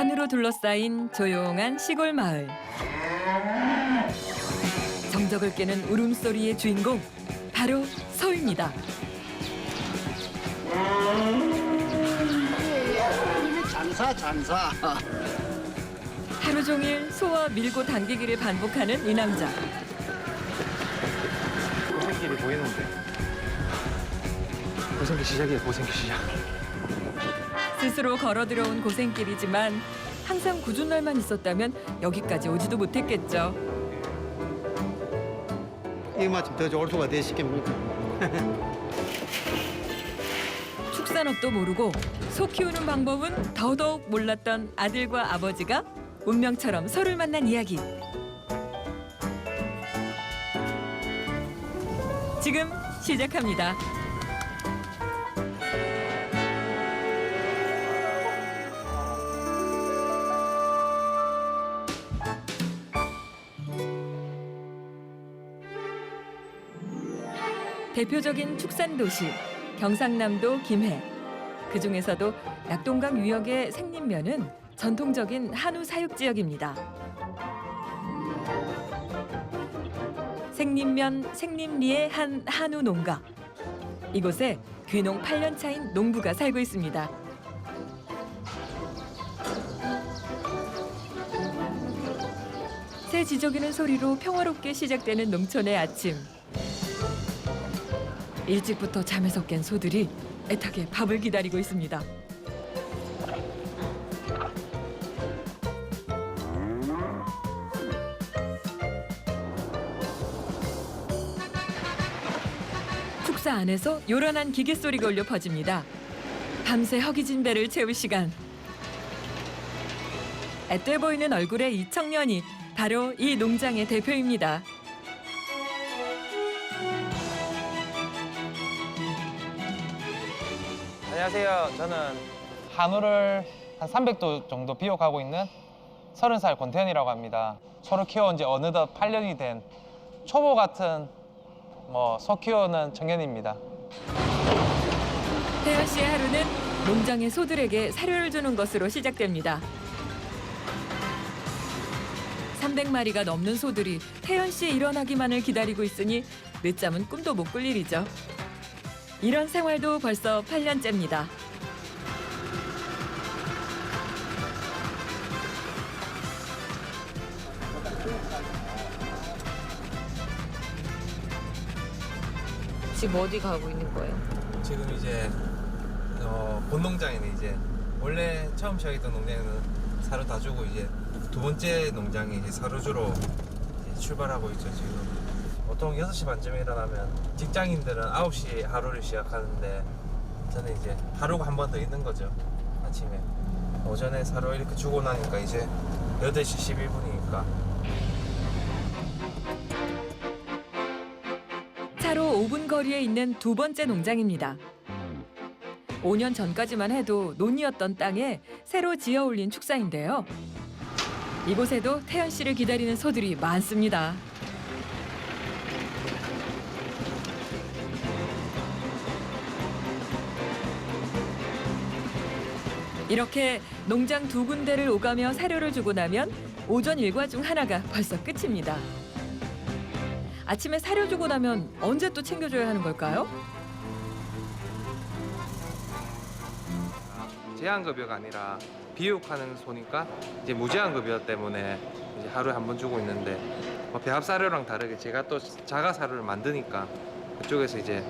산으로 둘러싸인 조용한 시골 마을. 정적을 깨는 울음소리의 주인공, 바로 소입니다. 잔사. 하루 종일 소와 밀고 당기기를 반복하는 이 남자. 고생길이 보이는데. 고생길 시작이에요, 고생길 시작. 스스로 걸어 들어온 고생길이지만 항상 굳은 날만 있었다면 여기까지 오지도 못했겠죠. 이 마침 더 좋을 수가 되시겠습니까? 축산업도 모르고 소 키우는 방법은 더더욱 몰랐던 아들과 아버지가 운명처럼 소를 만난 이야기. 지금 시작합니다. 대표적인 축산 도시 경상남도 김해. 그중에서도 낙동강 유역의 생림면은 전통적인 한우 사육 지역입니다. 생림면 생림리의 한 한우 농가. 이곳에 귀농 8년 차인 농부가 살고 있습니다. 새 지저귀는 소리로 평화롭게 시작되는 농촌의 아침. 일찍부터 잠에서 깬 소들이 애타게 밥을 기다리고 있습니다. 축사 안에서 요란한 기계 소리가 울려 퍼집니다. 밤새 허기진 배를 채울 시간. 앳돼 보이는 얼굴의 이 청년이 바로 이 농장의 대표입니다. 안녕하세요. 저는 한우를 한 300도 정도 비옥하고 있는 30살 권태현이라고 합니다. 소를 키워온 지 어느덧 8년이 된 초보 같은 소 키우는 청년입니다. 태연 씨의 하루는 농장의 소들에게 사료를 주는 것으로 시작됩니다. 300마리가 넘는 소들이 태연 씨 일어나기만을 기다리고 있으니 늦잠은 꿈도 못 꿀 일이죠. 이런 생활도 벌써 8년째입니다. 지금 어디 가고 있는 거예요? 지금 이제 본 농장에는 이제 원래 처음 시작했던 농장에는 사료 다 주고 이제 두 번째 농장에 이제 사료 주러 이제 출발하고 있죠 지금. 보통 6시 반쯤에 일어나면 직장인들은 9시에 하루를 시작하는데 저는 이제 하루가 한 번 더 있는 거죠. 아침에 오전에 사료 이렇게 주고 나니까 이제 8시 11분이니까 차로 5분 거리에 있는 두 번째 농장입니다. 5년 전까지만 해도 논이었던 땅에 새로 지어 올린 축사인데요. 이곳에도 태연 씨를 기다리는 소들이 많습니다. 이렇게 농장 두 군데를 오가며 사료를 주고 나면 오전 일과 중 하나가 벌써 끝입니다. 아침에 사료 주고 나면 언제 또 챙겨줘야 하는 걸까요? 제한급여가 아니라 비육하는 소니까 이제 무제한급여 때문에 이제 하루에 한 번 주고 있는데 배합 사료랑 다르게 제가 또 자가 사료를 만드니까 그쪽에서 이제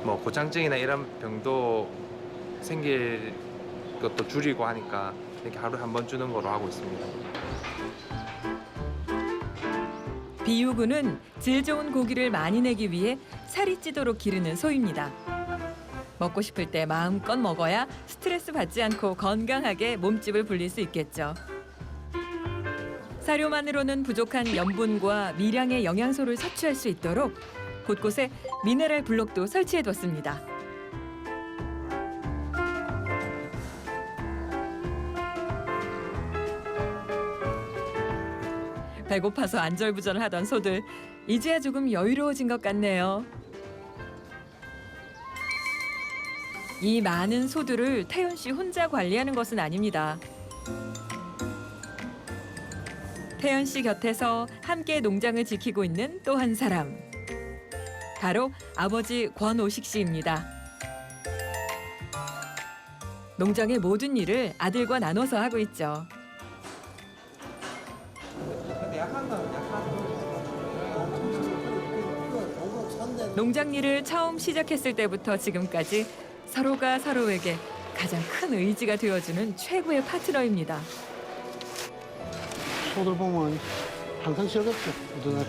고창증이나 이런 병도 생길 것도 줄이고 하니까 이렇게 하루에 한 번 주는 거로 하고 있습니다. 비유구는 질 좋은 고기를 많이 내기 위해 살이 찌도록 기르는 소입니다. 먹고 싶을 때 마음껏 먹어야 스트레스 받지 않고 건강하게 몸집을 불릴 수 있겠죠. 사료만으로는 부족한 염분과 미량의 영양소를 섭취할 수 있도록 곳곳에 미네랄 블록도 설치해뒀습니다. 배고파서 안절부절하던 소들, 이제야 조금 여유로워진 것 같네요. 이 많은 소들을 태연 씨 혼자 관리하는 것은 아닙니다. 태연 씨 곁에서 함께 농장을 지키고 있는 또 한 사람. 바로 아버지 권오식 씨입니다. 농장의 모든 일을 아들과 나눠서 하고 있죠. 농장 일을 처음 시작했을 때부터 지금까지 서로가 서로에게 가장 큰 의지가 되어주는 최고의 파트너입니다. 소들 보면 항상 즐겁죠. 우리가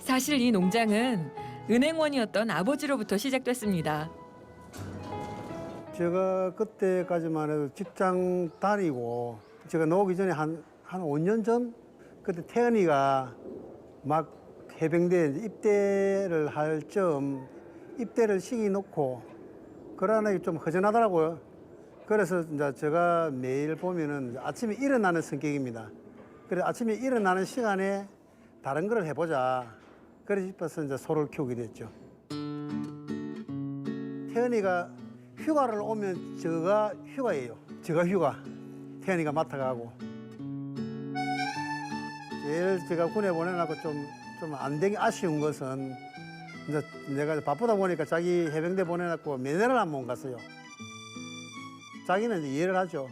사실 이 농장은 은행원이었던 아버지로부터 시작됐습니다. 제가 그때까지만 해도 직장 다니고 제가 나오기 전에 한 5년 전 그때 태연이가 막 해병대에 이제 입대를 할 점 입대를 시기 놓고 그러나 좀 허전하더라고요. 그래서 이제 제가 매일 보면은 아침에 일어나는 성격입니다. 그래서 아침에 일어나는 시간에 다른 걸 해보자. 그래 싶어서 이제 소를 키우게 됐죠. 태연이가 휴가를 오면 제가 휴가예요. 제가 휴가. 태연이가 맡아가고. 제일 제가 군에 보내놓고 좀 안 되게 아쉬운 것은 이제 내가 바쁘다 보니까 자기 해병대 보내놓고 면회를 한 번 갔어요. 자기는 이제 이해를 하죠.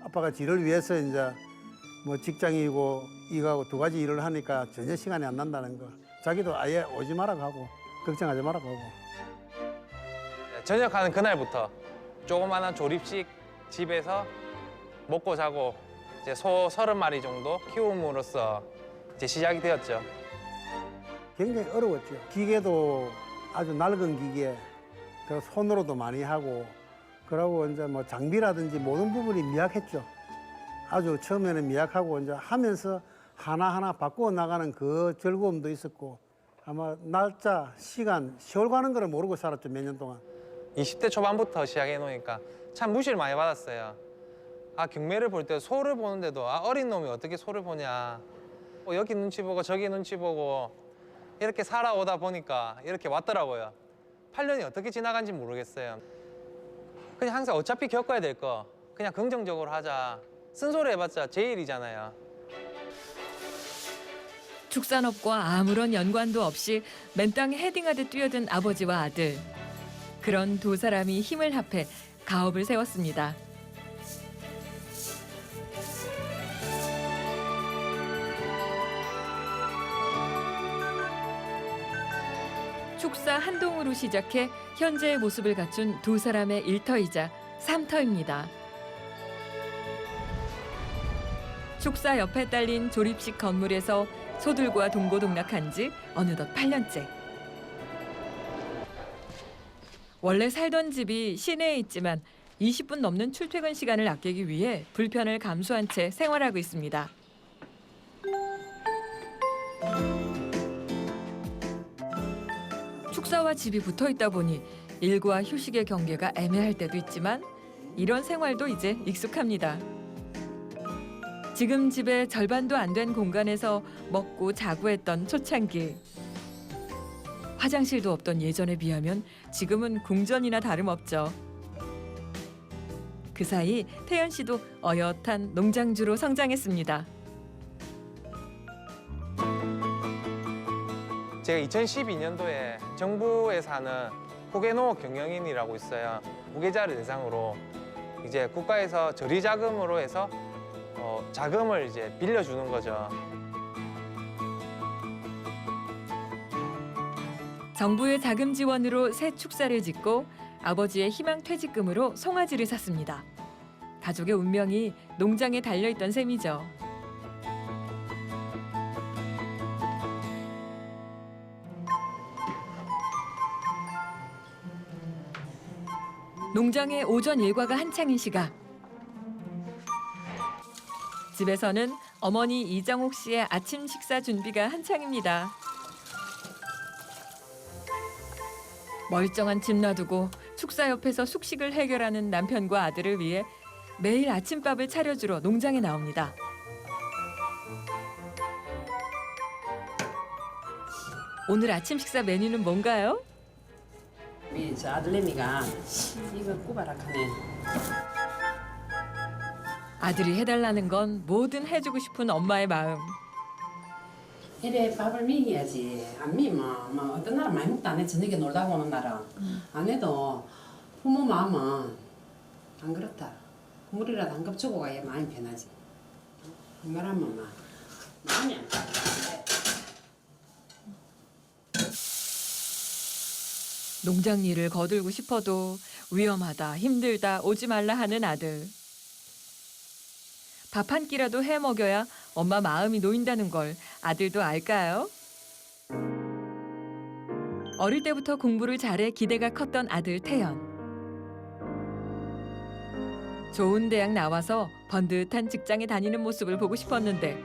아빠가 지를 위해서 이제 뭐 직장이고 이거하고 두 가지 일을 하니까 전혀 시간이 안 난다는 거. 자기도 아예 오지 말라고 하고 걱정하지 말라고 하고. 전역하는 그날부터 조그마한 조립식 집에서 먹고 자고 이제 소 30마리 정도 키움으로써 이제 시작이 되었죠. 굉장히 어려웠죠. 기계도 아주 낡은 기계, 그 손으로도 많이 하고, 그러고 이제 뭐 장비라든지 모든 부분이 미약했죠. 아주 처음에는 미약하고 이제 하면서 하나하나 바꾸어 나가는 그 즐거움도 있었고, 아마 날짜, 시간, 세월 가는 거를 모르고 살았죠, 몇 년 동안. 20대 초반부터 시작해 놓으니까 참 무시를 많이 받았어요. 아, 경매를 볼 때 소를 보는데도 아, 어린 놈이 어떻게 소를 보냐. 여기 눈치 보고 저기 눈치 보고 이렇게 살아오다 보니까 이렇게 왔더라고요. 8년이 어떻게 지나간지 모르겠어요. 그냥 항상 어차피 겪어야 될 거 그냥 긍정적으로 하자. 쓴소리 해봤자 제 일이잖아요. 축산업과 아무런 연관도 없이 맨땅에 헤딩하듯 뛰어든 아버지와 아들. 그런 두 사람이 힘을 합해 가업을 세웠습니다. 축사 한 동으로 시작해 현재의 모습을 갖춘 두 사람의 일터이자 삼터입니다. 축사 옆에 딸린 조립식 건물에서 소들과 동고동락한 지 어느덧 8년째. 원래 살던 집이 시내에 있지만 20분 넘는 출퇴근 시간을 아끼기 위해 불편을 감수한 채 생활하고 있습니다. 축사와 집이 붙어 있다 보니 일과 휴식의 경계가 애매할 때도 있지만 이런 생활도 이제 익숙합니다. 지금 집의 절반도 안 된 공간에서 먹고 자고 했던 초창기. 화장실도 없던 예전에 비하면 지금은 궁전이나 다름없죠. 그 사이 태연 씨도 어엿한 농장주로 성장했습니다. 제가 2012년도에 정부에서 하는 후계농업 경영인이라고 있어요. 후계자를 대상으로 이제 국가에서 저리자금으로 해서 자금을 이제 빌려주는 거죠. 정부의 자금 지원으로 새 축사를 짓고 아버지의 희망 퇴직금으로 송아지를 샀습니다. 가족의 운명이 농장에 달려있던 셈이죠. 농장의 오전 일과가 한창인 시각. 집에서는 어머니 이정옥 씨의 아침 식사 준비가 한창입니다. 멀쩡한 집 놔두고 축사 옆에서 숙식을 해결하는 남편과 아들을 위해 매일 아침밥을 차려주러 농장에 나옵니다. 오늘 아침 식사 메뉴는 뭔가요? 저 아들내미가 이거 꾸바락하네. 아들이 해달라는 건 뭐든 해주고 싶은 엄마의 마음. 이래 밥을 먹여야지. 안 먹으면 뭐 어떤 날은 많이 먹도 안 해. 저녁에 놀다 오는 날은 안 해도 부모 마음은 안 그렇다. 물이라도 한 컵 주고 가야 마음이 편하지. 말하면 막 마음이 안 편해. 농장 일을 거들고 싶어도 위험하다, 힘들다, 오지 말라 하는 아들. 밥 한 끼라도 해 먹여야 엄마 마음이 놓인다는 걸 아들도 알까요? 어릴 때부터 공부를 잘해 기대가 컸던 아들 태연. 좋은 대학 나와서 번듯한 직장에 다니는 모습을 보고 싶었는데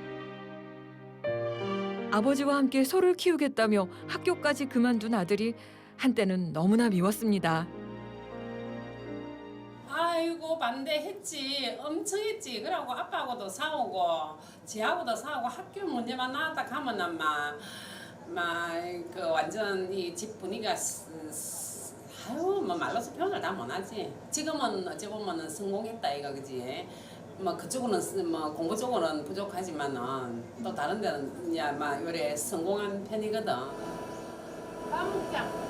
아버지와 함께 소를 키우겠다며 학교까지 그만둔 아들이 한때는 너무나 미웠습니다. 아이고 반대했지. 엄청 했지. 그러고 아빠하고도 싸우고 지하고도 싸우고 학교 문제만 나왔다 가면은 막그 완전 이 집 분위기가 아유 뭐 말로서 표현을 다 못하지. 지금은 어찌 보면은 성공했다 이거 그지. 뭐 그쪽은 뭐 공부 쪽으로는 부족하지만은 또 다른 데는 이제 막 요래 성공한 편이거든. 까먹자.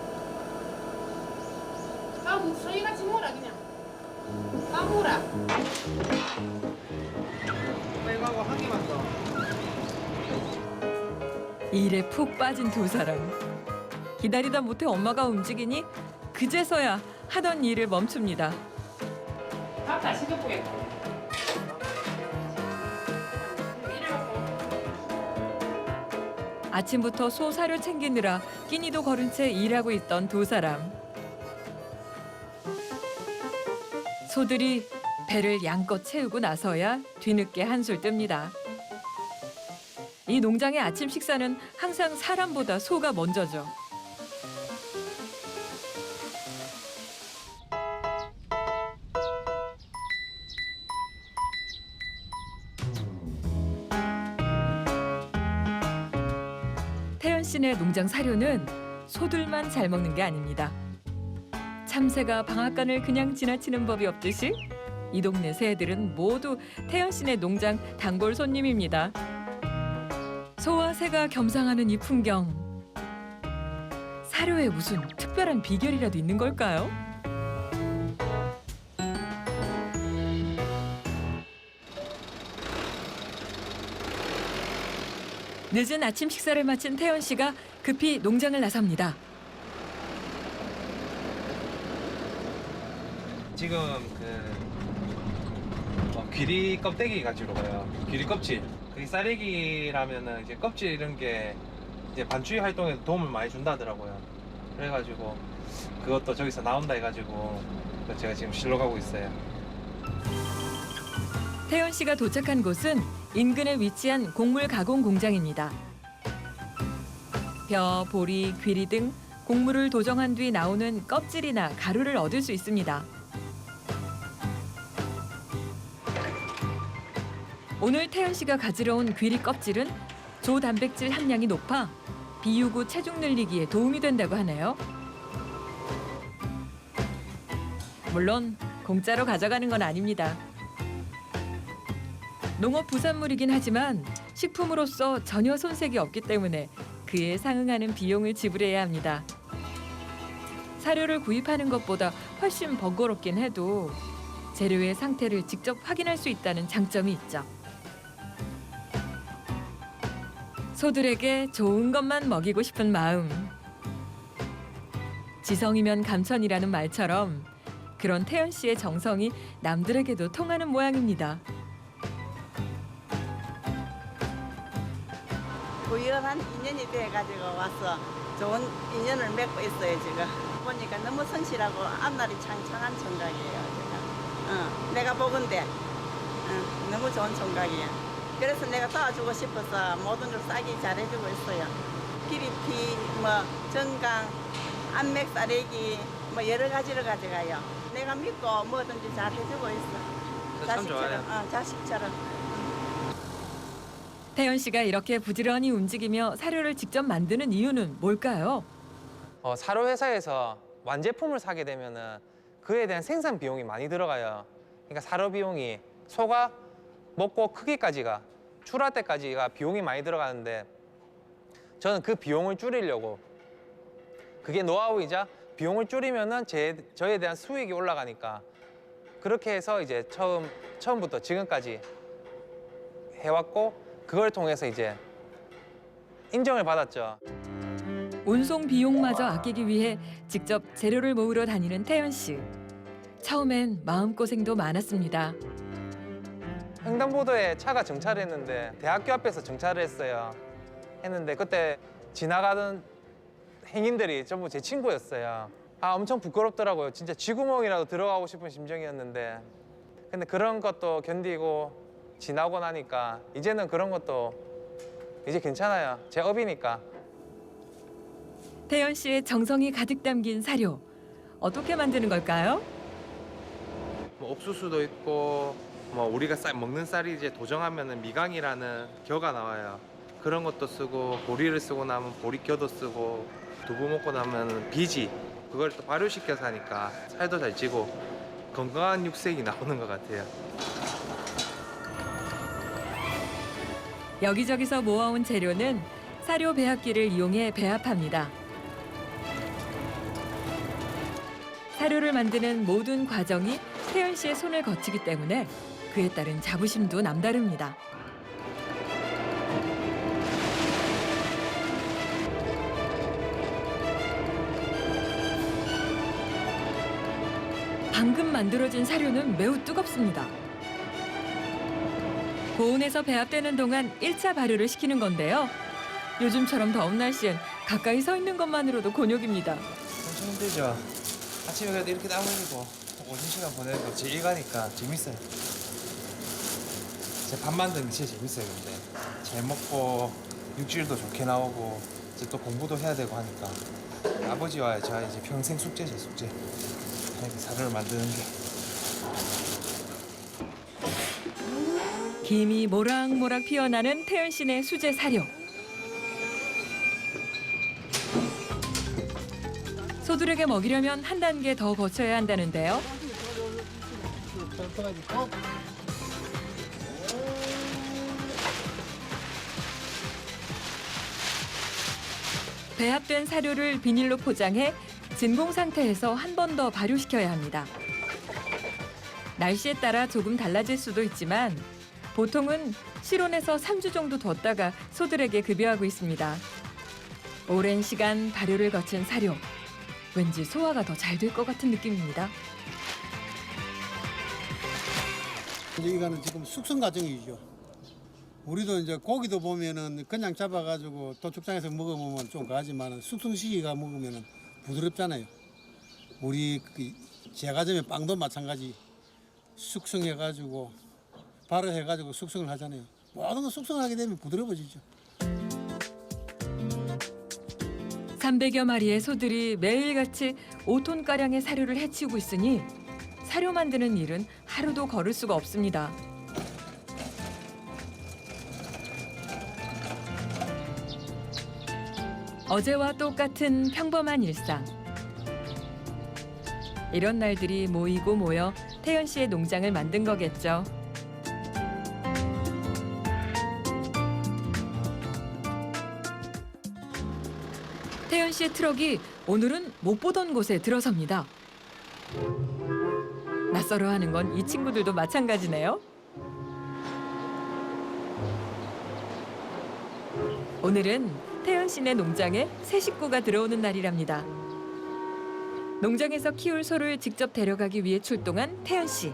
소리같이 먹어라 그냥. 까먹어라. 이거하고 한 개만 더. 일에 푹 빠진 두 사람. 기다리다 못해 엄마가 움직이니 그제서야 하던 일을 멈춥니다. 밥 다시 덮고겠다. 아침부터 소 사료 챙기느라 끼니도 거른 채 일하고 있던 두 사람. 소들이 배를 양껏 채우고 나서야 뒤늦게 한술 뜹니다. 이 농장의 아침 식사는 항상 사람보다 소가 먼저죠. 태연 씨네 농장 사료는 소들만 잘 먹는 게 아닙니다. 참새가 방앗간을 그냥 지나치는 법이 없듯이 이 동네 새들은 모두 태연 씨네 농장 단골 손님입니다. 소와 새가 겸상하는 이 풍경. 사료에 무슨 특별한 비결이라도 있는 걸까요? 늦은 아침 식사를 마친 태연 씨가 급히 농장을 나섭니다. 지금 귀리 껍데기 가지러 가요. 귀리 껍질. 그 쌀래기라면은 이제 껍질 이런 게 이제 반추위 활동에 도움을 많이 준다더라고요. 그래가지고 그것도 저기서 나온다 해가지고 제가 지금 실러 가고 있어요. 태연 씨가 도착한 곳은 인근에 위치한 곡물 가공 공장입니다. 벼, 보리, 귀리 등 곡물을 도정한 뒤 나오는 껍질이나 가루를 얻을 수 있습니다. 오늘 태연 씨가 가지러 온 귀리 껍질은 조단백질 함량이 높아 비육 후 체중 늘리기에 도움이 된다고 하네요. 물론 공짜로 가져가는 건 아닙니다. 농업 부산물이긴 하지만 식품으로서 전혀 손색이 없기 때문에 그에 상응하는 비용을 지불해야 합니다. 사료를 구입하는 것보다 훨씬 번거롭긴 해도 재료의 상태를 직접 확인할 수 있다는 장점이 있죠. 소들에게 좋은 것만 먹이고 싶은 마음. 지성이면 감천이라는 말처럼 그런 태연 씨의 정성이 남들에게도 통하는 모양입니다. 우연한 인연이 돼가지고 와서 좋은 인연을 맺고 있어요 지금. 보니까 너무 성실하고 앞날이 창창한 총각이에요 지금. 내가 보건대 너무 좋은 총각이에요. 그래서 내가 도와주고 싶어서 모든 걸 싸게 잘해주고 있어요. 기리피, 정강, 안맥 쌀래기 여러 가지를 가져가요. 내가 믿고 뭐든지 잘 해주고 있어. 참 좋아요. 자식처럼. 태연 씨가 이렇게 부지런히 움직이며 사료를 직접 만드는 이유는 뭘까요? 사료 회사에서 완제품을 사게 되면은 그에 대한 생산 비용이 많이 들어가요. 그러니까 사료 비용이 소가 먹고 크기까지가 출할 때까지가 비용이 많이 들어가는데 저는 그 비용을 줄이려고 그게 노하우이자 비용을 줄이면은 저에 대한 수익이 올라가니까 그렇게 해서 이제 처음부터 지금까지 해왔고 그걸 통해서 이제 인정을 받았죠. 운송 비용마저 아끼기 위해 직접 재료를 모으러 다니는 태연 씨. 처음엔 마음고생도 많았습니다. 횡단보도에 차가 정차했는데 대학교 앞에서 정차를 했는데 그때 지나가던 행인들이 전부 제 친구였어요. 엄청 부끄럽더라고요. 진짜 쥐구멍이라도 들어가고 싶은 심정이었는데 근데 그런 것도 견디고 지나고 나니까 이제는 그런 것도 이제 괜찮아요. 제 업이니까. 태연 씨의 정성이 가득 담긴 사료. 어떻게 만드는 걸까요? 뭐 옥수수도 있고 뭐 우리가 먹는 쌀이 이제 도정하면은 미강이라는 겨가 나와요. 그런 것도 쓰고 보리를 쓰고 나면 보리겨도 쓰고 두부 먹고 나면 비지 그걸 또 발효시켜서 하니까 살도 잘 찌고 건강한 육색이 나오는 것 같아요. 여기저기서 모아온 재료는 사료 배합기를 이용해 배합합니다. 사료를 만드는 모든 과정이 태연 씨의 손을 거치기 때문에 그에 따른 자부심도 남다릅니다. 방금 만들어진 사료는 매우 뜨겁습니다. 고온에서 배합되는 동안 1차 발효를 시키는 건데요. 요즘처럼 더운 날씨엔 가까이 서 있는 것만으로도 곤욕입니다. 엄청 힘들죠. 아침에 그래도 이렇게 땀 흘리고 오전 시간 보내는 거 제일 가니까 재밌어요. 제 밥 만드는 게 제일 재밌어요. 근데 잘 먹고 육질도 좋게 나오고 이제 또 공부도 해야 되고 하니까 아버지와 저 이제 평생 숙제죠, 숙제. 이렇게 사료를 만드는 게. 김이 모락모락 피어나는 태연 씨네 수제 사료. 소들에게 먹이려면 한 단계 더 거쳐야 한다는데요. 배합된 사료를 비닐로 포장해 진공 상태에서 한 번 더 발효시켜야 합니다. 날씨에 따라 조금 달라질 수도 있지만 보통은 실온에서 3주 정도 뒀다가 소들에게 급여하고 있습니다. 오랜 시간 발효를 거친 사료. 왠지 소화가 더 잘 될 것 같은 느낌입니다. 이거는 지금 숙성 과정이죠. 우리도 이제 고기도 보면은 그냥 잡아가지고 도축장에서 먹으면 좀 가지만은 숙성 시기가 먹으면은 부드럽잖아요. 우리 그 제과점의 빵도 마찬가지. 숙성해가지고 발효해가지고 숙성을 하잖아요. 모든 거 숙성하게 되면 부드러워지죠. 300여 마리의 소들이 매일같이 5톤가량의 사료를 해치우고 있으니 사료 만드는 일은 하루도 거를 수가 없습니다. 어제와 똑같은 평범한 일상. 이런 날들이 모이고 모여 태연 씨의 농장을 만든 거겠죠. 태연 씨의 트럭이 오늘은 못 보던 곳에 들어섭니다. 낯설어 하는 건 이 친구들도 마찬가지네요. 오늘은 태연 씨네 농장에 새 식구가 들어오는 날이랍니다. 농장에서 키울 소를 직접 데려가기 위해 출동한 태연 씨.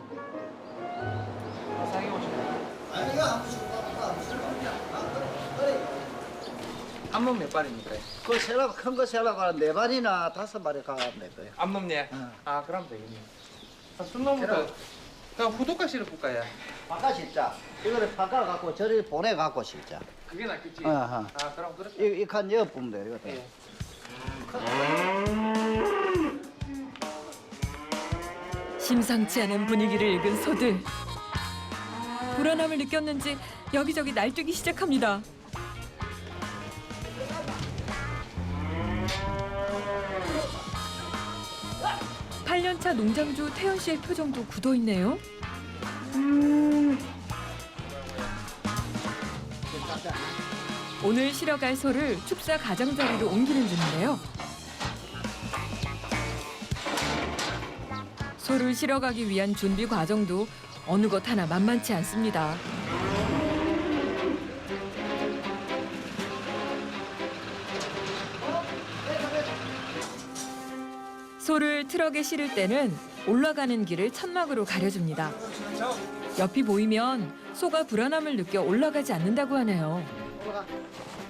암놈 몇 발입니까? 그 세라고 큰거 세라고 한 4마리나 5마리 가면 될 거예요. 암놈예? 응. 그럼 되겠네. 순놈부터 그냥 후두가 실어볼까요? 바꿔 실자. 이거를 바꿔 갖고 저리 보내 갖고 실자. 그게 낫겠지? 어허. 그럼 그렇게. 이칸 여 보면 돼. 이거. 예. 심상치 않은 분위기를 읽은 소들. 불안함을 느꼈는지 여기저기 날뛰기 시작합니다. 팔 년 차 농장주 태연 씨의 표정도 굳어 있네요. 오늘 실어갈 소를 축사 가장자리로 옮기는 중인데요. 소를 실어가기 위한 준비 과정도 어느 것 하나 만만치 않습니다. 소를 트럭에 실을 때는 올라가는 길을 천막으로 가려줍니다. 옆이 보이면 소가 불안함을 느껴 올라가지 않는다고 하네요.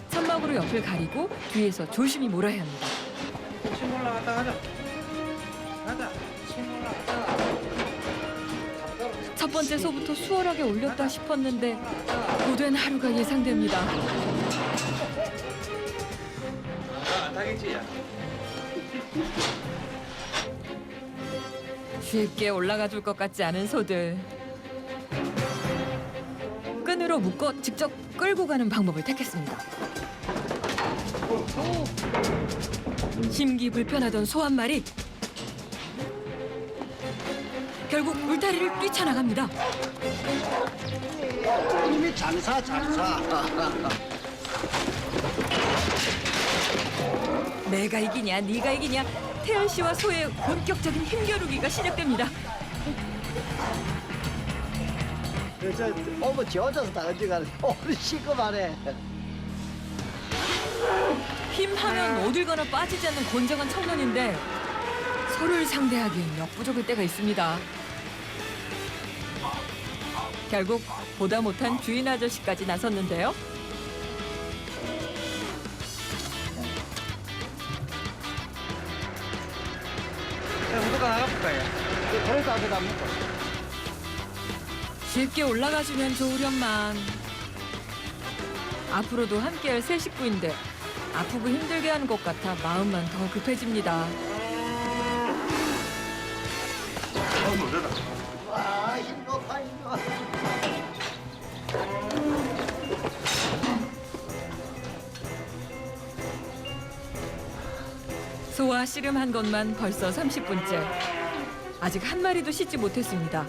천막으로 옆을 가리고 뒤에서 조심히 몰아야 합니다. 친구 올라갔다 가자. 가자. 친구 올라갔다. 첫 번째 소부터 수월하게 올렸다 싶었는데 고된 하루가 예상됩니다. 안 타겠지? 쉽게 올라가 줄 것 같지 않은 소들. 끈으로 묶어 직접 끌고 가는 방법을 택했습니다. 심기 불편하던 소 한 마리. 결국 울타리를 뛰쳐나갑니다. 이미 장사. 내가 이기냐 네가 이기냐 태연 씨와 소의 본격적인 힘겨루기가 시작됩니다. 저 오면 지어져서 다 언제가는 오늘 시급하네. 힘하면 어딜 가나 빠지지 않는 건장한 청년인데 소를 상대하기엔 역부족일 때가 있습니다. 결국 보다 못한 주인 아저씨까지 나섰는데요. 무조건 나가볼까요? 그래도 안 됩니다. 쉽게 올라가주면 좋으련만. 앞으로도 함께할 새 식구인데 아프고 힘들게 하는 것 같아 마음만 더 급해집니다. 와, 힘 좋다. 소와 씨름한 것만 벌써 30분째. 아직 한 마리도 씻지 못했습니다.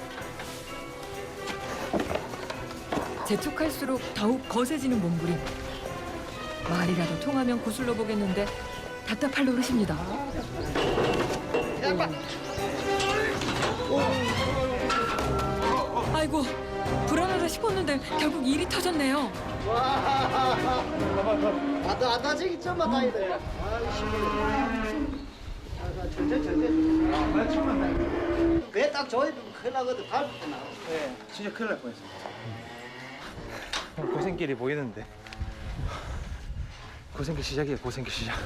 재촉할수록 더욱 거세지는 몸부림. 말이라도 통하면 구슬러 보겠는데 답답할 노릇입니다. 아이고, 불안하다 싶었는데 결국 일이 터졌네요. 안 다치기 좀만 다야 돼. 천천히. 배딱 조이면 큰일 나거든. 밟을 나. 네, 진짜 큰일 날 뻔했어. 고생길이 보이는데. 고생길 시작이야, 고생길 시작.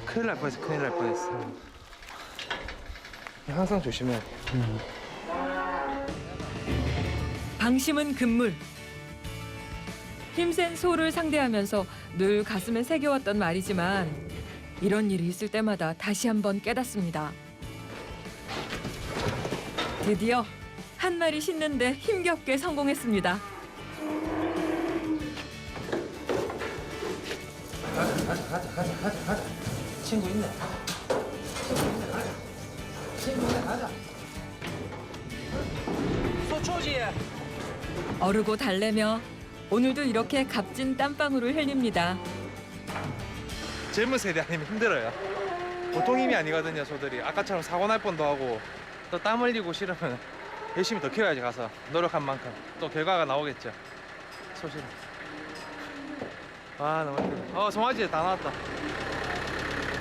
큰일 날 뻔했어, 큰일 날 뻔했어. 항상 조심해야 돼. 방심은 금물. 힘센 소를 상대하면서 늘 가슴에 새겨왔던 말이지만 이런 일이 있을 때마다 다시 한번 깨닫습니다. 드디어 한 마리 싣는데 힘겹게 성공했습니다. 가자. 친구 있네. 가자. 소초지. 어르고 달래며 오늘도 이렇게 값진 땀방울을 흘립니다. 젊은 세대 아니면 힘들어요. 보통 힘이 아니거든요, 소들이. 아까처럼 사고 날 뻔도 하고 또 땀 흘리고 싫으면 열심히 더 키워야지 가서 노력한 만큼 또 결과가 나오겠죠. 소실. 아 너무 힘들어. 송아지 다 나왔다.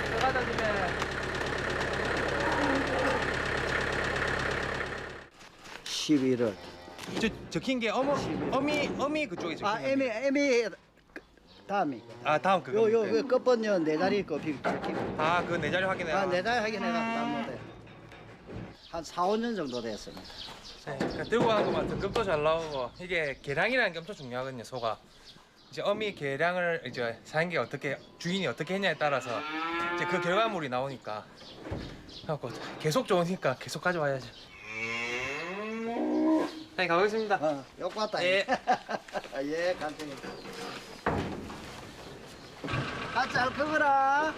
들어가자 집에. 11월. 저 적힌 게 어미 그쪽에 적힌 아, 건데. 애미 다음이. 아 다음 그거. 요 끝번요 네 자리 거비. 아 그 내 자리 확인해. 아, 네 자리 하긴 해가 다음에 한 4, 5년 정도 됐습니다. 그러니까 들고 가는 것만 등급도 잘 나오고 이게 개량이라는 게 엄청 중요하거든요. 소가 이제 어미 개량을 이제 사장님이 어떻게 주인이 어떻게 했냐에 따라서 이제 그 결과물이 나오니까 그래갖고 계속 좋으니까 계속 가져와야죠. 사장님 가보겠습니다. 욕 봤다. 예. 예, 간땡이. 잘 크거라.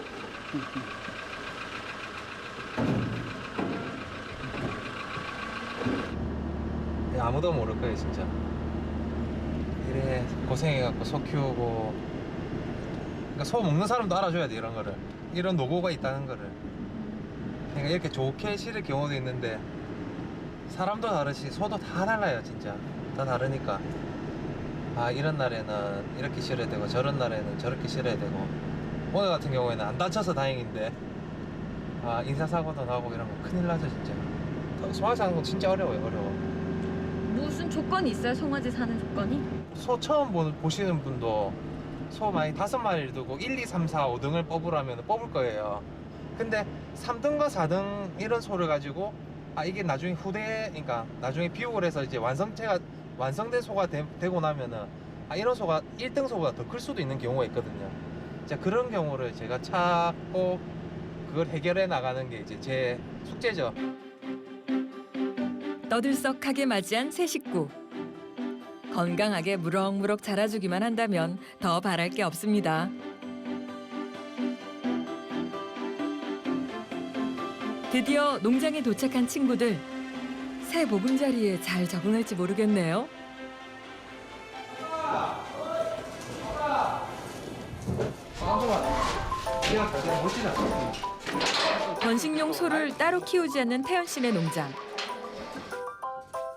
이거 아무도 모를 거예요 진짜. 이래 고생해갖고 소 키우고, 그러니까 소 먹는 사람도 알아줘야 돼 이런 거를, 이런 노고가 있다는 거를. 그러니까 이렇게 좋게 실을 경우도 있는데 사람도 다르시 소도 다 달라요 진짜. 다 다르니까 아 이런 날에는 이렇게 실어야 되고 저런 날에는 저렇게 실어야 되고, 오늘 같은 경우에는 안 다쳐서 다행인데 아 인사사고도 나고 이런 거 큰일 나죠 진짜. 송아지 사는 건 진짜 어려워요. 무슨 조건이 있어요? 송아지 사는 조건이? 소 처음 보시는 분도 소 많이 5마리를 두고 1, 2, 3, 4, 5등을 뽑으라면 뽑을 거예요. 근데 3등과 4등 이런 소를 가지고 아 이게 나중에 그러니까 나중에 비육을 해서 이제 완성된 소가 되고 나면은 아 이런 소가 1등 소보다 더 클 수도 있는 경우가 있거든요. 자 그런 경우를 제가 찾고 그걸 해결해 나가는 게 이제 제 숙제죠. 떠들썩하게 맞이한 새 식구. 건강하게 무럭무럭 자라주기만 한다면 더 바랄 게 없습니다. 드디어 농장에 도착한 친구들. 새 보금자리에 잘 적응할지 모르겠네요. 번식용 소를 따로 키우지 않는 태연 씨네 농장.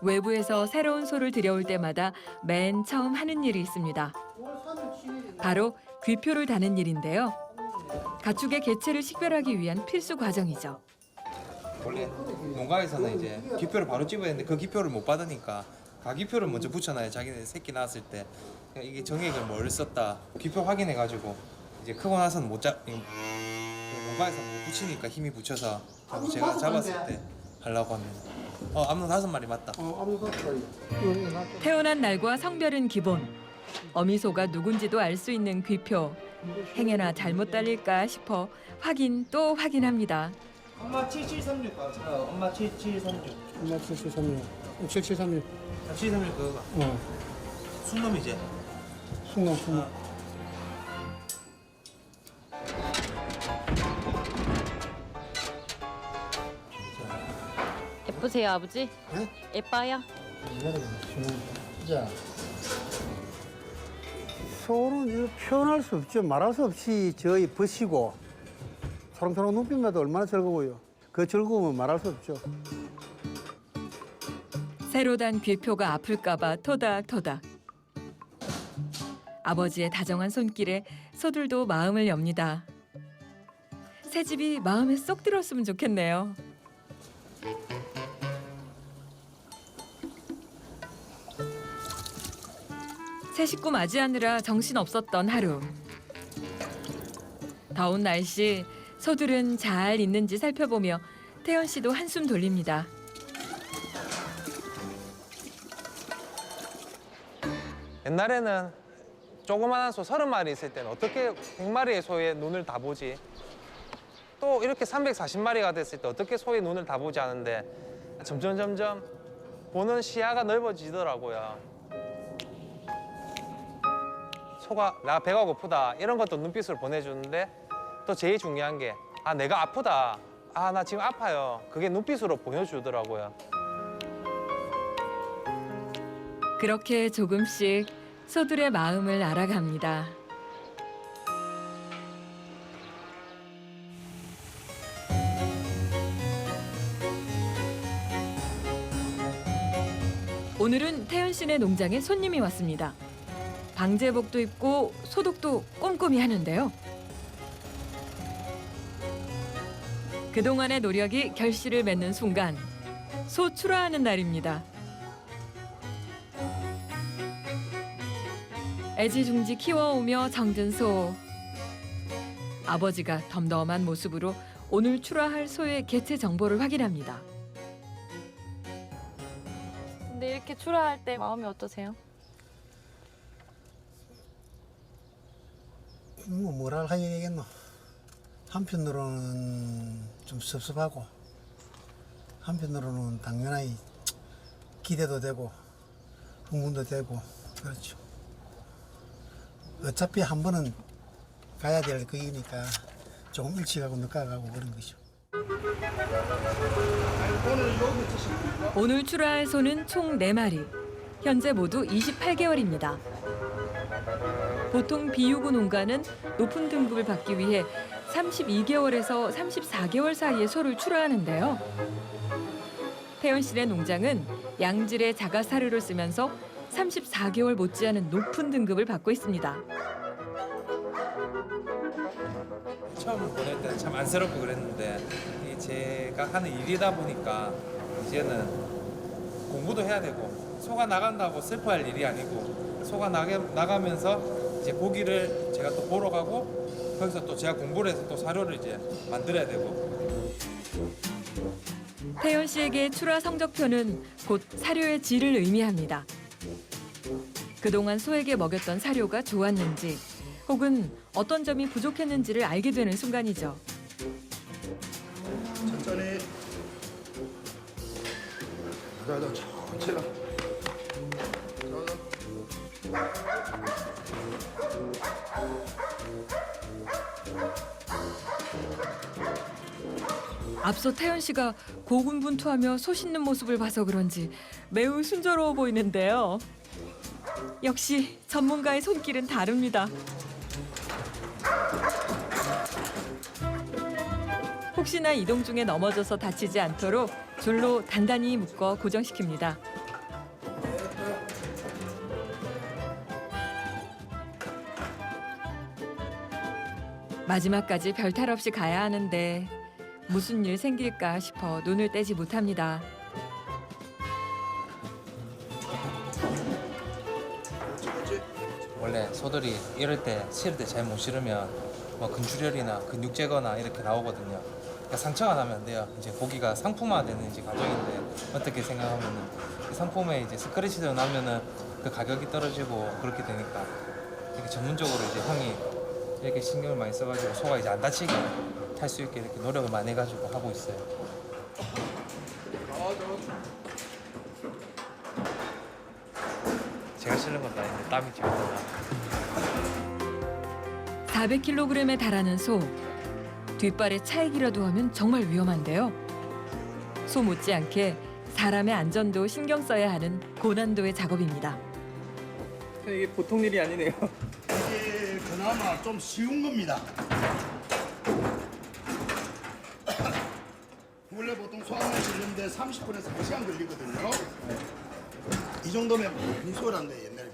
외부에서 새로운 소를 들여올 때마다 맨 처음 하는 일이 있습니다. 바로 귀표를 다는 일인데요. 가축의 개체를 식별하기 위한 필수 과정이죠. 원래 농가에서는 이제 기표를 바로 찍어야 되는데 그 기표를 못 받으니까 가기표를 먼저 붙여놔요. 자기네 새끼 낳았을 때 이게 정액을 뭘 썼다 기표 확인해가지고 이제 크고 나서는 농가에서 못 붙이니까 힘이 붙여서 제가 잡았을 때 하려고 합니다. 암놈 5마리 맞다. 태어난 날과 성별은 기본. 어미소가 누군지도 알 수 있는 귀표. 행여나 잘못 달릴까 싶어 확인 또 확인합니다. 엄마 7736 가서 엄마 7736. 엄마 7736. 7736. 7736 그거가. 순놈이지. 순놈. 예쁘세요 아버지? 네? 예뻐요? 자. 소는 이거 표현할 수 없죠. 말할 수 없이 저희 버시고 초롱초롱 눈빛마다 얼마나 즐거워요. 그 즐거움은 말할 수 없죠. 새로 단 귀표가 아플까 봐 토닥토닥. 아버지의 다정한 손길에 소들도 마음을 엽니다. 새집이 마음에 쏙 들었으면 좋겠네요. 새 식구 맞이하느라 정신없었던 하루. 더운 날씨, 소들은 잘 있는지 살펴보며 태연 씨도 한숨 돌립니다. 옛날에는 조그마한 소 30마리 있을 때는 어떻게 100마리의 소의 눈을 다 보지? 또 이렇게 340마리가 됐을 때 어떻게 소의 눈을 다 보지 않은데 점점 보는 시야가 넓어지더라고요. 소가 나 배가 고프다 이런 것도 눈빛으로 보내주는데 또 제일 중요한 게 아 내가 아프다 아 나 지금 아파요 그게 눈빛으로 보여주더라고요. 그렇게 조금씩 소들의 마음을 알아갑니다. 오늘은 태연 씨네 농장에 손님이 왔습니다. 방제복도 입고 소독도 꼼꼼히 하는데요. 그동안의 노력이 결실을 맺는 순간 소 출하하는 날입니다. 애지중지 키워오며 정든 소. 아버지가 덤덤한 모습으로 오늘 출하할 소의 개체 정보를 확인합니다. 근데 이렇게 출하할 때 마음이 어떠세요? 뭐라 하겠노. 한편으로는 좀 섭섭하고 한편으로는 당연히 기대도 되고 흥분도 되고 그렇죠. 어차피 한 번은 가야 될 거이니까 조금 일찍 하고 늦게 가고 그런 거죠. 오늘 출하할 소는 총 4마리. 현재 모두 28개월입니다. 보통 비유구 농가는 높은 등급을 받기 위해 32개월에서 34개월 사이에 소를 출하하는데요. 태연 씨네 농장은 양질의 자가 사료를 쓰면서 34개월 못지않은 높은 등급을 받고 있습니다. 처음 보낼 때는 참 안쓰럽고 그랬는데 이게 제가 하는 일이다 보니까 이제는 공부도 해야 되고 소가 나간다고 슬퍼할 일이 아니고 소가 나가면서 이제 고기를 제가 또 보러 가고 거기서 또 제가 공부를 해서 또 사료를 이제 만들어야 되고. 태연 씨에게 출하 성적표는 곧 사료의 질을 의미합니다. 그동안 소에게 먹였던 사료가 좋았는지 혹은 어떤 점이 부족했는지를 알게 되는 순간이죠. 천천히. 자, 천천히. 앞서 태연 씨가 고군분투하며 소 씻는 모습을 봐서 그런지 매우 순조로워 보이는데요. 역시 전문가의 손길은 다릅니다. 혹시나 이동 중에 넘어져서 다치지 않도록 줄로 단단히 묶어 고정시킵니다. 마지막까지 별탈 없이 가야 하는데 무슨 일 생길까 싶어 눈을 떼지 못합니다. 원래 소들이 이럴 때 실을 때 잘 못 실으면 뭐 근출혈이나 근육 제거나 이렇게 나오거든요. 그러니까 상처가 나면 안 돼요. 이제 고기가 상품화되는 이제 과정인데 어떻게 생각하면은 그 상품에 이제 스크래치가 나면은 그 가격이 떨어지고 그렇게 되니까 이렇게 전문적으로 이제 형이 이렇게 신경을 많이 써가지고 소가 이제 안 다치게 할 수 있게 이렇게 노력을 많이 해가지고 하고 있어요. 제가 실는 것도 아닌데 땀이 지금 나. 400kg에 달하는 소. 뒷발에 차액이라도 하면 정말 위험한데요. 소 못지않게 사람의 안전도 신경 써야 하는 고난도의 작업입니다. 이게 보통 일이 아니네요. 이게 그나마 좀 쉬운 겁니다. 원래 보통 소 하나 실는데 30분에서 1시간 걸리거든요. 이 정도면 많이 소란데 옛날에.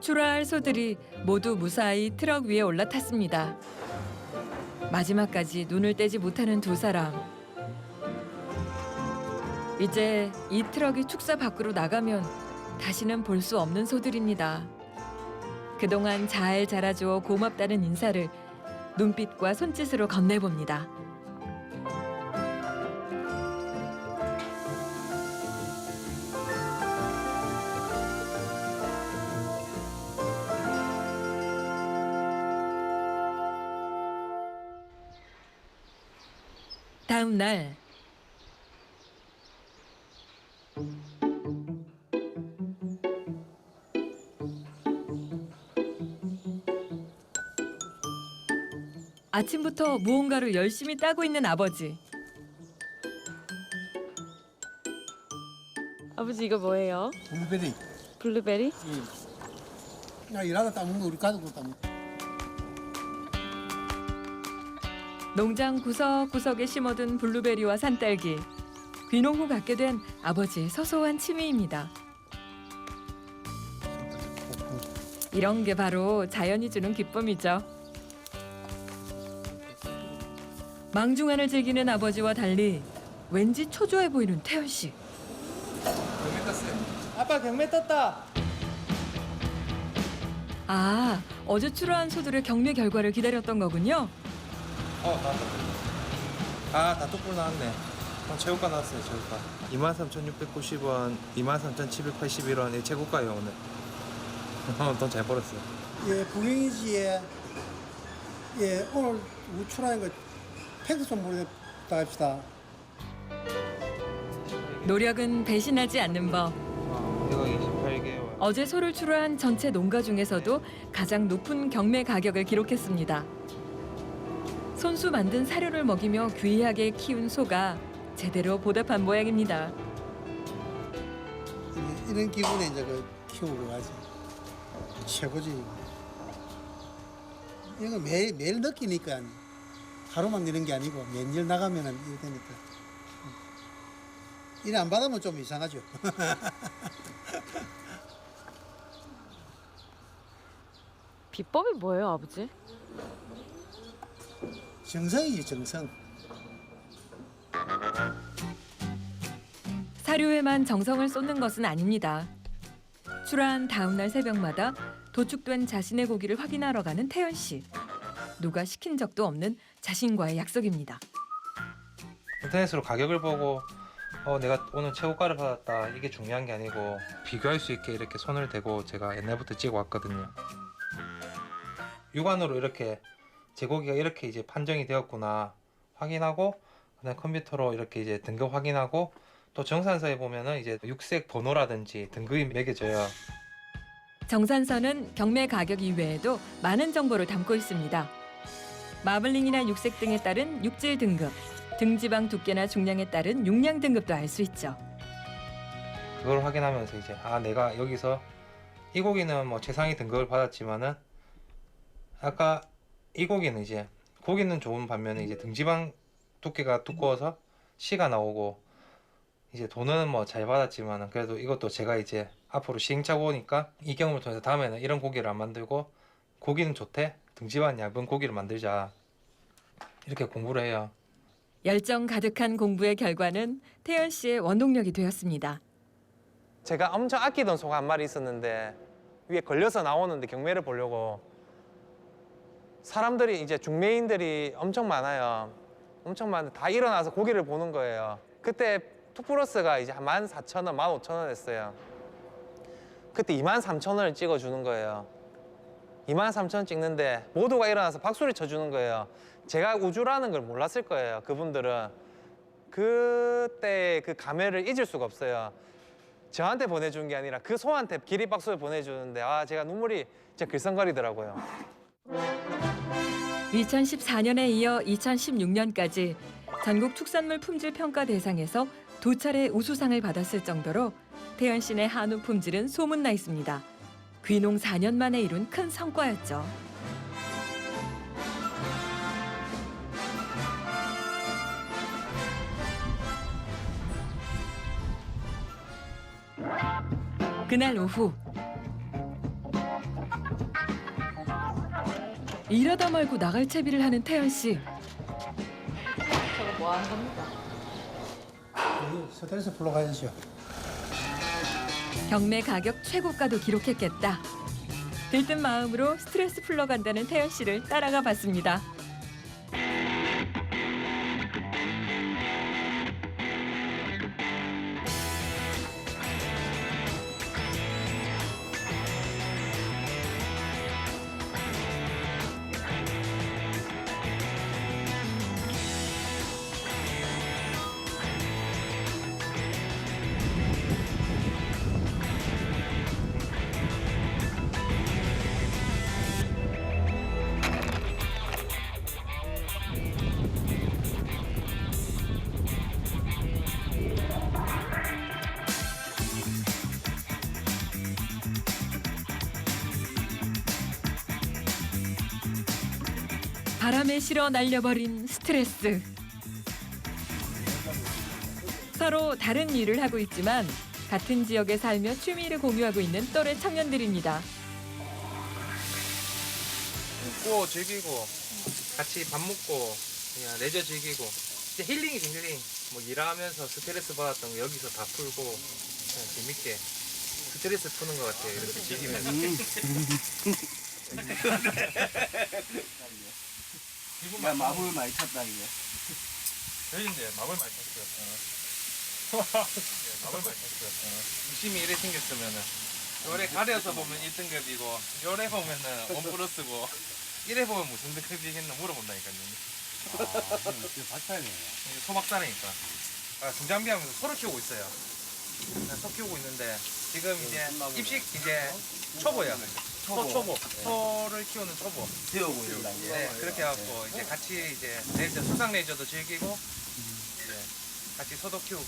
출하할 소들이 모두 무사히 트럭 위에 올라탔습니다. 마지막까지 눈을 떼지 못하는 두 사람. 이제 이 트럭이 축사 밖으로 나가면 다시는 볼 수 없는 소들입니다. 그동안 잘 자라주어 고맙다는 인사를 눈빛과 손짓으로 건네봅니다. 다음 날 아침부터 무언가를 열심히 따고 있는 아버지. 아버지 이거 뭐예요? 블루베리. 블루베리? 나 일하다 따먹는 거 우리 가족으로 따먹는 거. 농장 구석구석에 심어둔 블루베리와 산딸기. 귀농 후 갖게 된 아버지의 소소한 취미입니다. 이런 게 바로 자연이 주는 기쁨이죠. 망중한을 즐기는 아버지와 달리 왠지 초조해 보이는 태연 씨. 경매 떴어요. 아빠 경매 떴다. 아, 어제 출하한 소들의 경매 결과를 기다렸던 거군요. 나왔다. 아, 다 똑부로 나왔네. 최고가 나왔어요, 최고가. 23,690원, 23,781원, 최고가예요, 오늘. 돈 잘 벌었어요. 예, 부경이지에 예, 오늘 우출하는 거 팩스 좀 보내다 합시다. 노력은 배신하지 않는 법. 이거 28개월. 어제 소를 출하한 전체 농가 중에서도 가장 높은 경매 가격을 기록했습니다. 손수 만든 사료를 먹이며 귀하게 키운 소가 제대로 보답한 모양입니다. 이런 기분에 이제 그 키우고 가지. 최고지. 이거 매일 느끼니까 하루만 이런 게 아니고 몇일 나가면은 이렇게 되니까. 일 안 받으면 좀 이상하죠. 비법이 뭐예요, 아버지? 정성이지, 정성. 사료에만 정성을 쏟는 것은 아닙니다. 출하한 다음 날 새벽마다 도축된 자신의 고기를 확인하러 가는 태연 씨. 누가 시킨 적도 없는 자신과의 약속입니다. 인터넷으로 가격을 보고 내가 오늘 최고가를 받았다 이게 중요한 게 아니고 비교할 수 있게 이렇게 손을 대고 제가 옛날부터 찍어 왔거든요. 육안으로 이렇게 제 고기가 이렇게 이제 판정이 되었구나 확인하고 그다음 컴퓨터로 이렇게 이제 등급 확인하고 또 정산서에 보면은 이제 육색 번호라든지 등급이 매겨져요. 정산서는 경매 가격 이외에도 많은 정보를 담고 있습니다. 마블링이나 육색 등에 따른 육질 등급, 등지방 두께나 중량에 따른 용량 등급도 알 수 있죠. 그걸 확인하면서 이제 내가 여기서 이 고기는 뭐 최상위 등급을 받았지만은 아까 이 고기는 이제 고기는 좋은 반면에 이제 등지방 두께가 두꺼워서 씨가 나오고 이제 돈은 뭐 잘 받았지만은 그래도 이것도 제가 이제 앞으로 시행착오 오니까 이 경험을 통해서 다음에는 이런 고기를 안 만들고 고기는 좋대 등지방 얇은 고기를 만들자 이렇게 공부를 해요. 열정 가득한 공부의 결과는 태연 씨의 원동력이 되었습니다. 제가 엄청 아끼던 소가 한 마리 있었는데 위에 걸려서 나오는데 경매를 보려고 사람들이 이제 중매인들이 엄청 많아요. 엄청 많은데 다 일어나서 고기를 보는 거예요. 그때 투플러스가 이제 한 14,000원, 15,000원 했어요. 그때 23,000원을 찍어주는 거예요. 23,000원 찍는데 모두가 일어나서 박수를 쳐주는 거예요. 제가 우주라는 걸 몰랐을 거예요. 그분들은. 그때 그 감회를 잊을 수가 없어요. 저한테 보내준 게 아니라 그 소한테 기립박수를 보내주는데 제가 눈물이 진짜 글썽거리더라고요. 2014년에 이어 2016년까지 전국 축산물 품질 평가 대상에서 2차례 우수상을 받았을 정도로 태연 씨네 한우 품질은 소문나 있습니다. 귀농 4년 만에 이룬 큰 성과였죠. 그날 오후 이러다 말고 나갈 채비를 하는 태연 씨. 저거 뭐 하는 겁니까? 스트레스 풀러 가야죠. 경매 가격 최고가도 기록했겠다. 들뜬 마음으로 스트레스 풀러 간다는 태연 씨를 따라가 봤습니다. 바람에 실어 날려버린 스트레스. 서로 다른 일을 하고 있지만 같은 지역에 살며 취미를 공유하고 있는 또래 청년들입니다. 웃고 즐기고 같이 밥 먹고 그냥 레저 즐기고 이제 힐링이지 힐링. 뭐 일하면서 스트레스 받았던 거 여기서 다 풀고 그냥 재밌게 스트레스 푸는 것 같아요. 이렇게 즐기면서. 야, 마블 많이 찼다 이게. 저희인데 마블 많이 쳤어요. 마블 많이 쳤어요. 열심히 일에 생겼으면은 요래 가려서 보면 1등급이고 요래 보면은 1+고 이래 보면 무슨 등급이겠나 물어본다니까요. 박사네. 소박사니까. 중장비하면서 소를 키우고 있어요. 소 키우고 있는데 지금 이제 입식 이제 초보예요. 소초보. 소를 키우는 초보. 배우고 있는 단계. 네, 그렇게 해갖고 이제 같이 이제 레이저, 수상 레이저도 즐기고 이제 같이 소도 키우고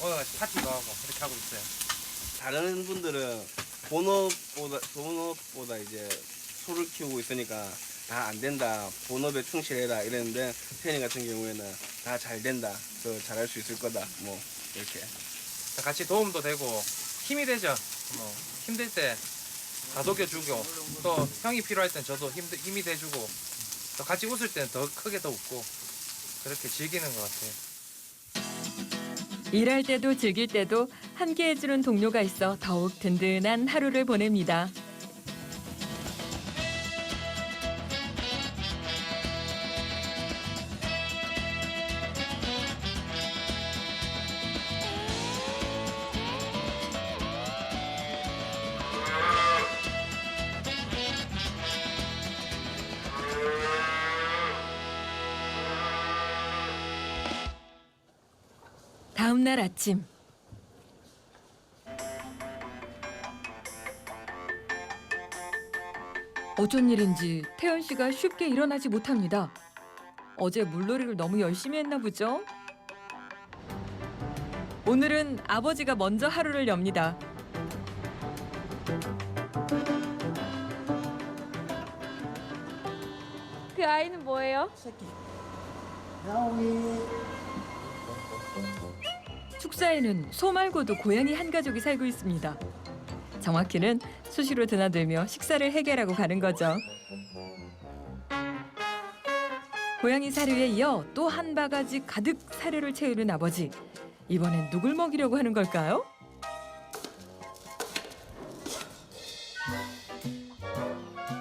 오늘 같이 파티도 하고 그렇게 하고 있어요. 다른 분들은 본업보다 이제 소를 키우고 있으니까 다 안 된다, 본업에 충실해라 이랬는데 태연이 같은 경우에는 다 잘 된다, 더 잘할 수 있을 거다, 뭐 이렇게. 같이 도움도 되고 힘이 되죠. 뭐 힘들 때 다독여주고 또 형이 필요할 땐 저도 힘이 돼주고 또 같이 웃을 때는 더 크게 더 웃고 그렇게 즐기는 것 같아요. 일할 때도 즐길 때도 함께 해주는 동료가 있어 더욱 든든한 하루를 보냅니다. 다음 날 아침. 어쩐 일인지 태연 씨가 쉽게 일어나지 못합니다. 어제 물놀이를 너무 열심히 했나 보죠? 오늘은 아버지가 먼저 하루를 엽니다. 그 아이는 뭐예요? 축사에는 소 말고도 고양이 한 가족이 살고 있습니다. 정확히는 수시로 드나들며 식사를 해결하고 가는 거죠. 고양이 사료에 이어 또 한 바가지 가득 사료를 채우는 아버지. 이번엔 누굴 먹이려고 하는 걸까요?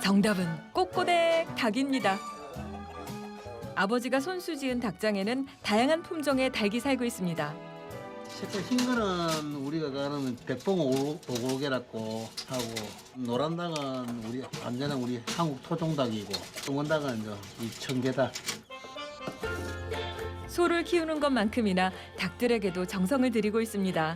정답은 꼬꼬댁 닭입니다. 아버지가 손수지은 닭장에는 다양한 품종의 닭이 살고 있습니다. 색깔 흰 거는 우리가 가는 백봉 오골개라고 하고, 노란 닭은 완전한 우리 한국 토종닭이고, 검은 닭은 이 청개닭. 소를 키우는 것만큼이나 닭들에게도 정성을 들이고 있습니다.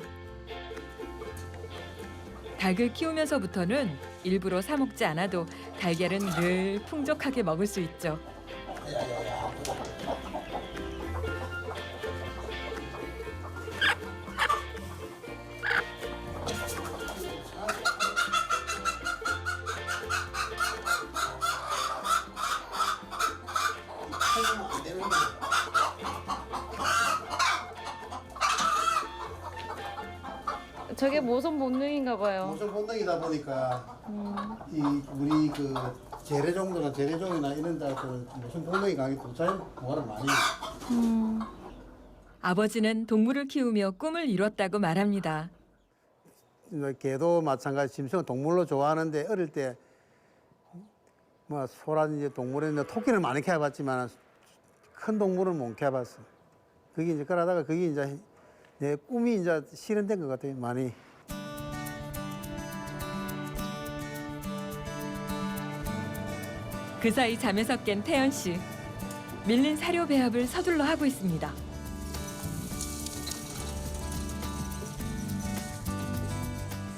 닭을 키우면서부터는 일부러 사 먹지 않아도 달걀은 늘 풍족하게 먹을 수 있죠. 저게 모성 본능인가 봐요. 무슨 본능이다 보니까 우리 그 재래종이나 이런 데서는 무슨 본능이 강하게 도자연 뭐를 많이. 아버지는 동물을 키우며 꿈을 이뤘다고 말합니다. 개도 마찬가지 짐승은 동물로 좋아하는데 어릴 때 뭐 소라든지 동물은 토끼는 많이 키워봤지만 큰 동물은 못 키워봤어. 그게 이제 그러다가 그게 이제 내 꿈이 이제 실현된 것 같아요, 많이. 그 사이 잠에서 깬 태연 씨. 밀린 사료 배합을 서둘러 하고 있습니다.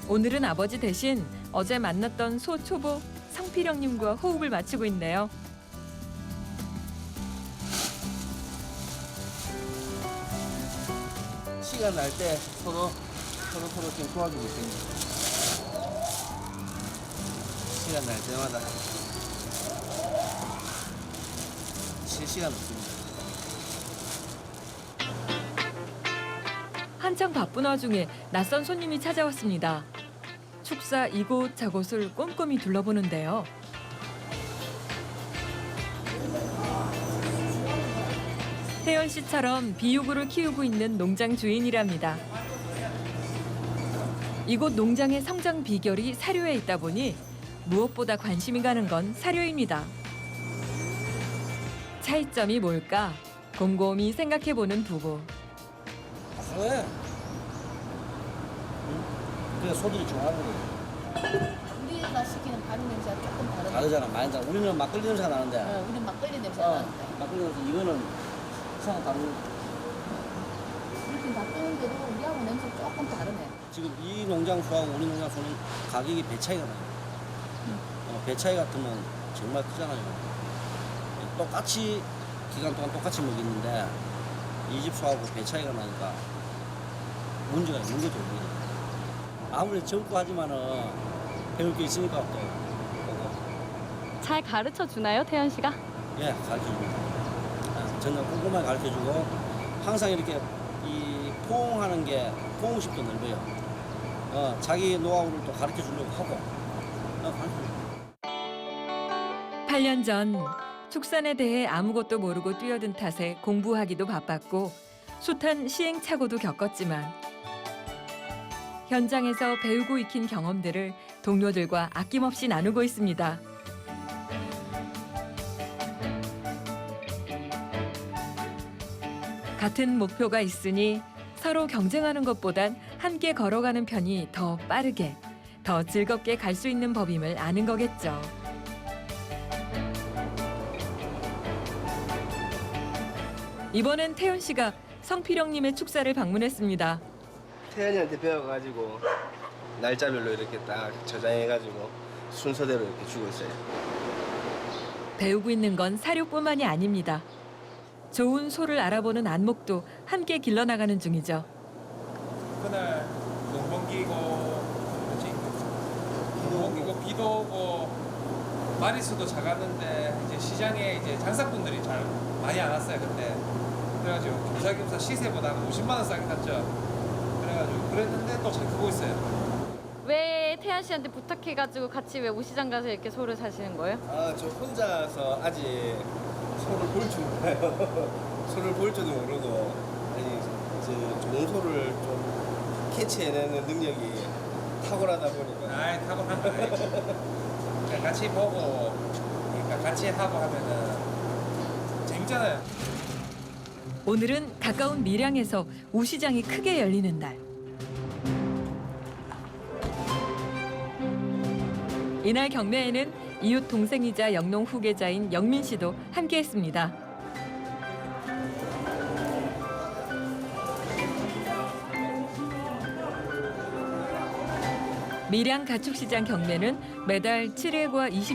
오늘은 아버지 대신 어제 만났던 소 초보 성필영님과 호흡을 맞추고 있네요. 시간 날 때 서로 좀 도와주고 있습니다. 시간 날 때마다 실시간 없습니다. 한창 바쁜 와중에 낯선 손님이 찾아왔습니다. 축사 이곳저곳을 꼼꼼히 둘러보는데요. 태연 씨처럼 비육으로 키우고 있는 농장 주인이랍니다. 이곳 농장의 성장 비결이 사료에 있다 보니 무엇보다 관심이 가는 건 사료입니다. 차이점이 뭘까? 곰곰이 생각해보는 부부. 왜? 그래 소들이 좋아하는 거야. 우리가 시키는 가루 냄새가 조금 다르다. 다르잖아, 많이 다르. 우리는 막걸리 냄새가 나는데. 우리는 막걸리 냄새가 나는데. 막걸리 냄새 이거는 이상한 다르고. 이렇게 놔두는데도 우리하고 냄새 조금 다르네. 지금 이 농장 소하고 우리 농장 소는 가격이 배 차이가 나요. 배 차이 같으면 정말 크잖아요. 똑같이 기간 동안 똑같이 먹였는데 이 집 소하고 배 차이가 나니까 문제가 있는 거죠. 아무리 젊고 하지만은 배울 게 있으니까 또 잘 가르쳐 주나요, 태연 씨가? 예, 가르쳐줍니다. 전혀 꼼꼼하게 가르쳐주고 항상 이렇게 이 포옹하는 게 포옹식도 넓어요. 자기 노하우를 또 가르쳐주려고 하고 가르쳐줍니다. 8년 전 축산에 대해 아무것도 모르고 뛰어든 탓에 공부하기도 바빴고 숱한 시행착오도 겪었지만 현장에서 배우고 익힌 경험들을 동료들과 아낌없이 나누고 있습니다. 같은 목표가 있으니 서로 경쟁하는 것보단 함께 걸어가는 편이 더 빠르게, 더 즐겁게 갈 수 있는 법임을 아는 거겠죠. 이번엔 태연 씨가 성필영님의 축사를 방문했습니다. 태연이한테 배워가지고 날짜별로 이렇게 딱 저장해가지고 순서대로 이렇게 주고 있어요. 배우고 있는 건 사료뿐만이 아닙니다. 좋은 소를 알아보는 안목도 함께 길러나가는 중이죠. 그날 농번기고 뭐지? 농번기고 비도 오고 마리수도 작았는데 이제 시장에 이제 장사꾼들이 잘 많이 안 왔어요 그때. 그래가지고 겸사겸사 시세보다 한 50만 원 싸게 샀죠. 그래가지고 그랬는데 또 잘 크고 있어요. 왜 태연 씨한테 부탁해가지고 같이 왜 우시장 가서 이렇게 소를 사시는 거예요? 저 혼자서 아직 소를 볼 줄 몰라요. 소를 볼 줄도 모르고 아니 좋은 소를 좀 캐치해내는 능력이 탁월하다 보니까. 아이 탁월한 건 아니고 그냥 같이 보고 그러니까 같이 하고 하면은 재밌잖아요. 오늘은 가까운 밀양에서 우시장이 크게 열리는 날. 이날 경매에는 이웃 동생이자 영농 후계자인 영민 씨도 함께했습니다. 밀양 가축시장 경매는 매달 7일과 20